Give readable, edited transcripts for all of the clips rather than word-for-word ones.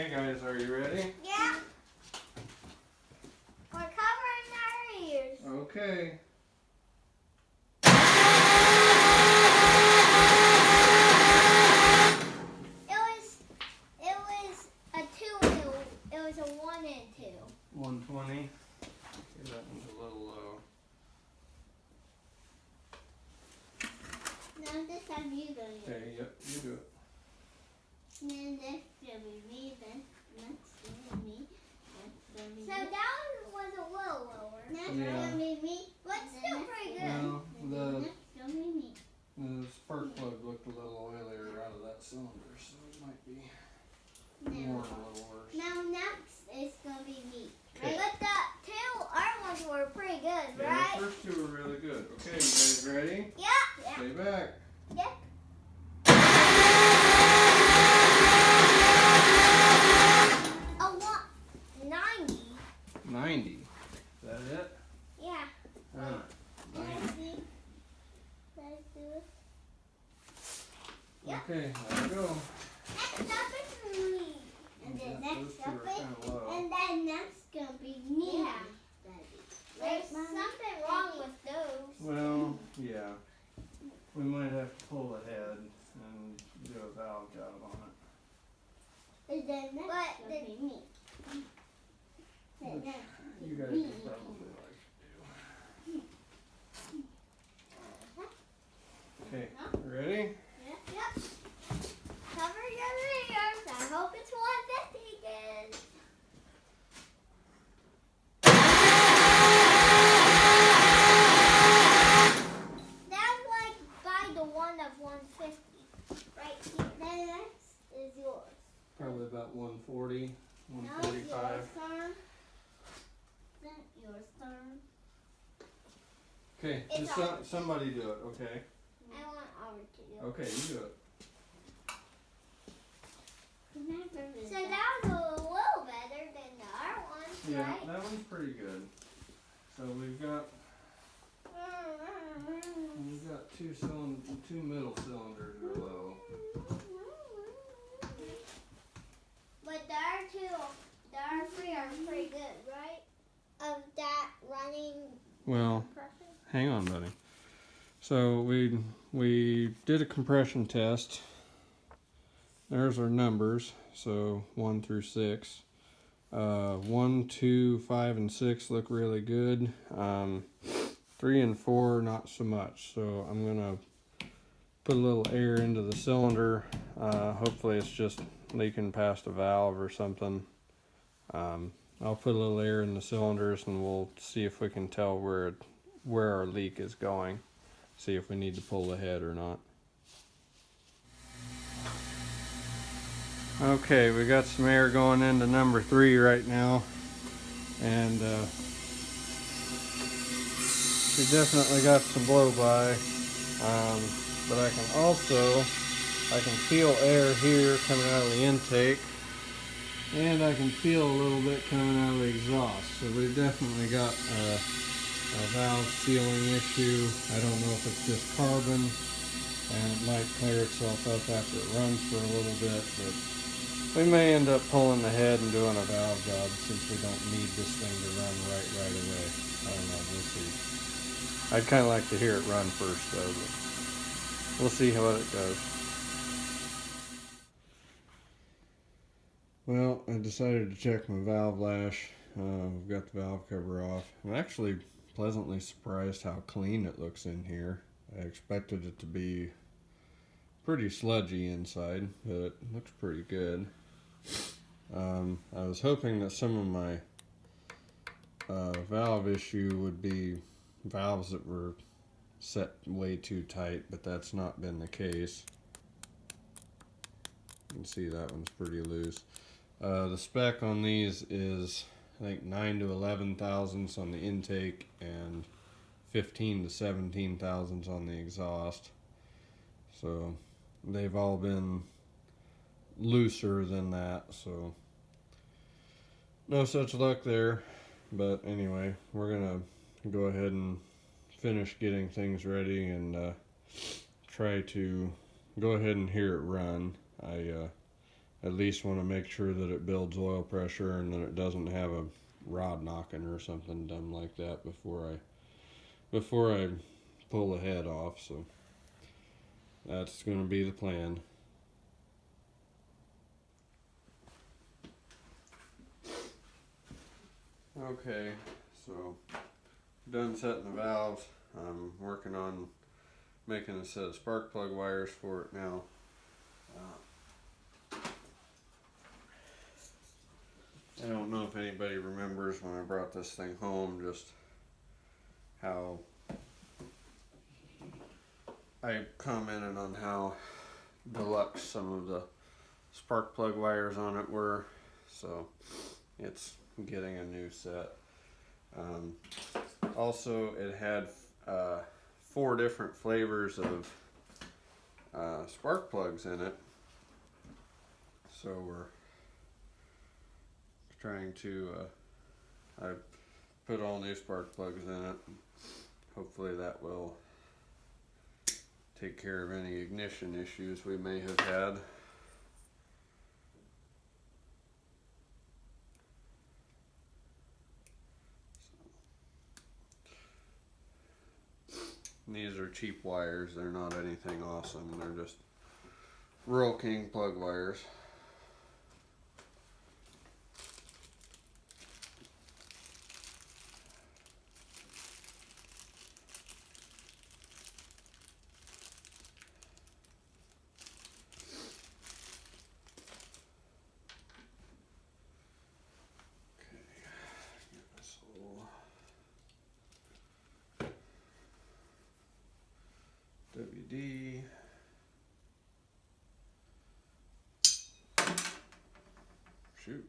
Okay guys, are you ready? Yeah. We're covering our ears. Okay. It was a 2 and it was a 1 and 2. 120. Okay, that one's a little low. Now this time you go. Okay, yep, you do it. Then next gonna be me, then next gonna be me, next gonna be me. So that one was a little lower. Next gonna be me, but still pretty good. Well, next gonna be me. the spark plug looked a little oilier out of that cylinder, so it might be more a little worse. Now next is gonna be me. Okay. But the 2 other ones were pretty good, Yeah, right? the first 2 were really good. Okay, you guys ready? Yeah. Stay back. Yeah. A 90. 90. Is that it? Yeah. 90. Let's do it. Yep. Okay, there we go. Next up is me. And then next up is, and then next gonna be me. Yeah. There's something wrong with those. Well, yeah. We might have to pull the head and do a valve job on it. And then next gonna be me. Which you guys would probably like to do. Okay, ready? Yep. Cover your ears. I hope it's 150 again. That's like by the one of 150. Right here. Then next is yours. Probably about 140, Now 145. your turn. Then your turn. Okay, It's just somebody do it, okay? I want Albert to do it. Okay, you do it. So that was a little better than the other ones, Yeah, right? that one's pretty good. So we've got two middle cylinders are low. But the other 3 are pretty good, right? Of that running Well, compression? hang on, buddy. So we did a compression test. There's our numbers. So 1 through 6. 1, 2, 5, and 6 look really good. 3 and 4 not so much. So I'm gonna put a little air into the cylinder. Hopefully it's just leaking past a valve or something. I'll put a little air in the cylinders and we'll see if we can tell where our leak is going. See if we need to pull the head or not. Okay, we got some air going into number 3 right now, and we definitely got some blow by, but I can feel air here coming out of the intake, and I can feel a little bit coming out of the exhaust. So we've definitely got a valve sealing issue. I don't know if it's just carbon, and it might clear itself up after it runs for a little bit, but we may end up pulling the head and doing a valve job since we don't need this thing to run right away. I don't know, we'll see. I'd kind of like to hear it run first though, but we'll see how it goes. Well, I decided to check my valve lash. We've got the valve cover off. I'm actually pleasantly surprised how clean it looks in here. I expected it to be pretty sludgy inside, but it looks pretty good. I was hoping that some of my valve issue would be valves that were set way too tight, but that's not been the case. You can see that one's pretty loose. The spec on these is I think 9 to 11 thousandths on the intake and 15 to 17 thousandths on the exhaust. So they've all been looser than that, so no such luck there. But anyway, we're gonna go ahead and finish getting things ready and try to go ahead and hear it run. I at least want to make sure that it builds oil pressure and that it doesn't have a rod knocking or something dumb like that before I pull the head off. So that's going to be the plan. Okay, so done setting the valves. I'm working on making a set of spark plug wires for it now. I don't know if anybody remembers when I brought this thing home just how I commented on how deluxe some of the spark plug wires on it were. So it's getting a new set. Also, it had 4 different flavors of spark plugs in it. So we're trying to, I put all new spark plugs in it. Hopefully that will take care of any ignition issues we may have had. These are cheap wires. They're not anything awesome. They're just Rural King plug wires. WD. Shoot.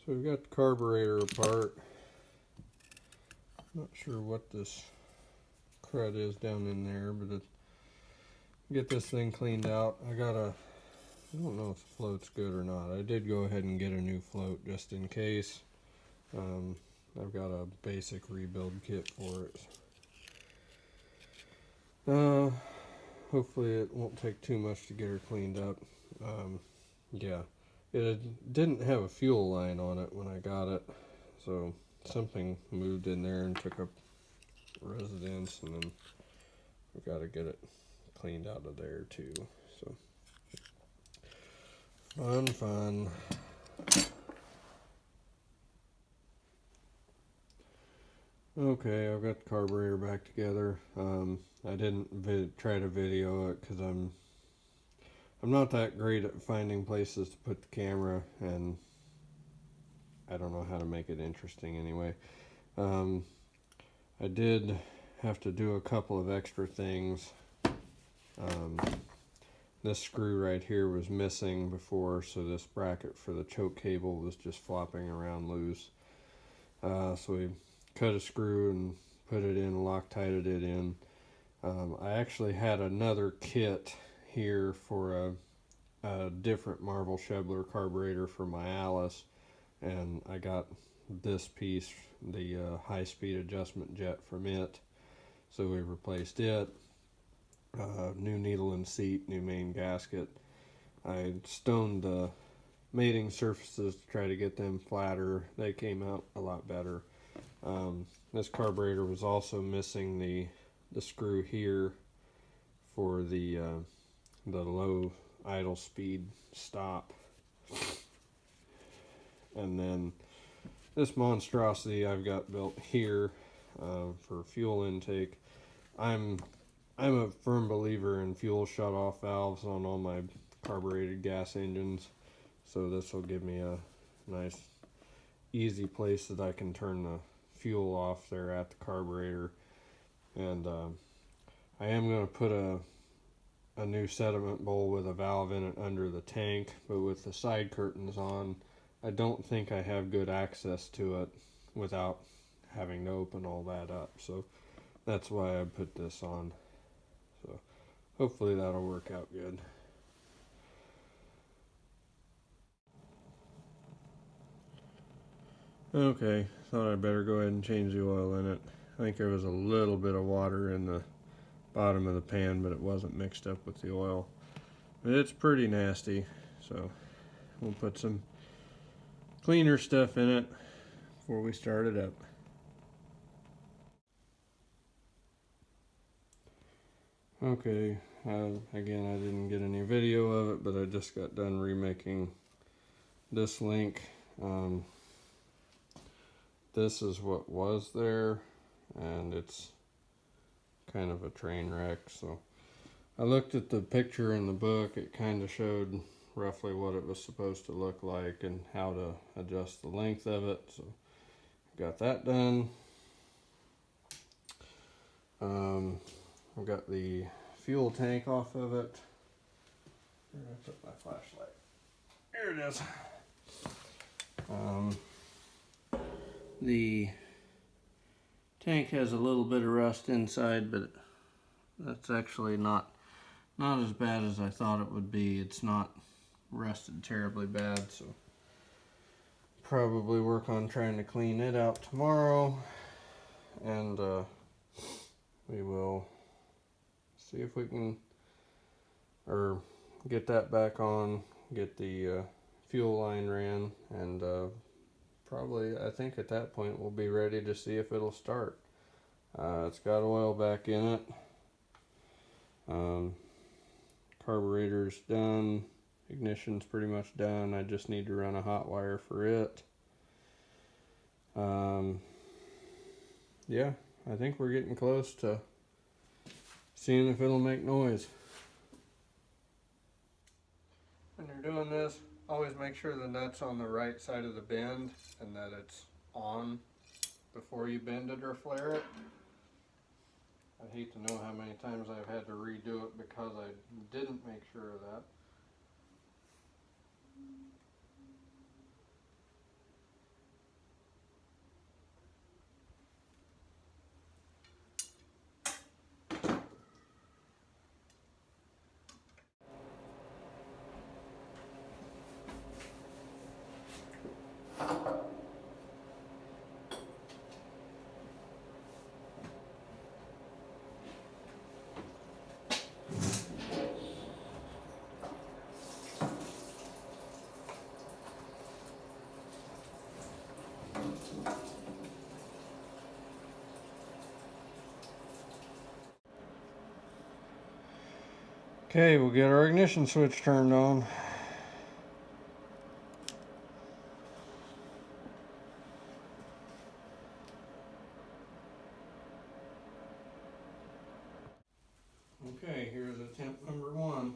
So we've got the carburetor apart. Not sure what this crud is down in there, but get this thing cleaned out. I don't know if the float's good or not. I did go ahead and get a new float just in case. I've got a basic rebuild kit for it. Hopefully it won't take too much to get her cleaned up. Yeah, it didn't have a fuel line on it when I got it, so something moved in there and took up residence, and then we got to get it cleaned out of there too. So fun. Okay, I've got the carburetor back together. I didn't try to video it because I'm not that great at finding places to put the camera, and I don't know how to make it interesting anyway. I did have to do a couple of extra things. This screw right here was missing before, so this bracket for the choke cable was just flopping around loose. So we cut a screw and put it in, Loctited it in. I actually had another kit here for a different Marvel Shebler carburetor for my Alice, and I got this piece, the high-speed adjustment jet from it, so we replaced it. New needle and seat, new main gasket. I stoned the mating surfaces to try to get them flatter. They came out a lot better. This carburetor was also missing the screw here for the low idle speed stop, and then this monstrosity I've got built here for fuel intake. I'm a firm believer in fuel shut-off valves on all my carbureted gas engines, so this will give me a nice easy place that I can turn the fuel off there at the carburetor. And I am going to put a new sediment bowl with a valve in it under the tank, but with the side curtains on, I don't think I have good access to it without having to open all that up, so that's why I put this on. So hopefully that'll work out good. Okay, thought I'd better go ahead and change the oil in it. I think there was a little bit of water in the bottom of the pan, but it wasn't mixed up with the oil. But it's pretty nasty, so we'll put some cleaner stuff in it before we start it up. Okay, again, I didn't get any video of it, but I just got done remaking this link. This is what was there, and it's kind of a train wreck. So I looked at the picture in the book. It kind of showed roughly what it was supposed to look like and how to adjust the length of it. So got that done. I've got the fuel tank off of it. Where did I put my flashlight? Here it is. The tank has a little bit of rust inside, but that's actually not as bad as I thought it would be. It's not rusted terribly bad, so probably work on trying to clean it out tomorrow, and we will see if we can get that back on, get the fuel line ran, and probably, I think at that point we'll be ready to see if it'll start. It's got oil back in it. Carburetor's done. Ignition's pretty much done. I just need to run a hot wire for it. Yeah, I think we're getting close to seeing if it'll make noise. When you're doing this, always make sure the nut's on the right side of the bend and that it's on before you bend it or flare it. I hate to know how many times I've had to redo it because I didn't make sure of that. Okay, we'll get our ignition switch turned on. Okay, here's attempt number 1.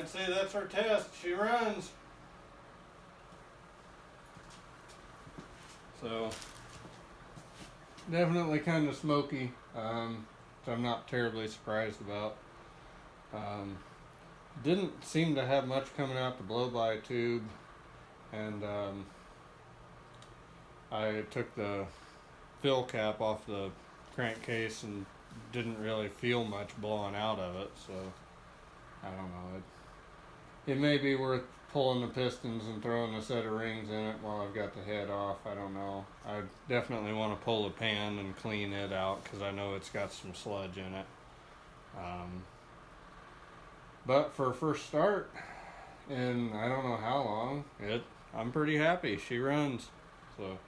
I'd say that's our test. She runs. So definitely kind of smoky, which I'm not terribly surprised about. Didn't seem to have much coming out the blow-by tube, and I took the fill cap off the crankcase and didn't really feel much blowing out of it, so I don't know. It may be worth pulling the pistons and throwing a set of rings in it while I've got the head off. I don't know. I definitely want to pull the pan and clean it out because I know it's got some sludge in it. But for a first start, and I don't know how long, I'm pretty happy. She runs. So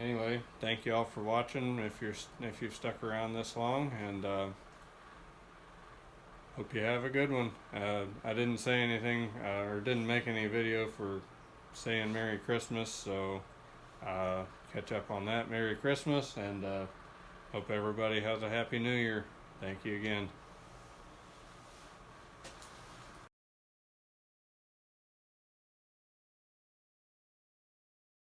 anyway, thank you all for watching. If you've stuck around this long, and hope you have a good one. I didn't say anything or didn't make any video for saying Merry Christmas, so catch up on that. Merry Christmas, and hope everybody has a Happy New Year. Thank you again.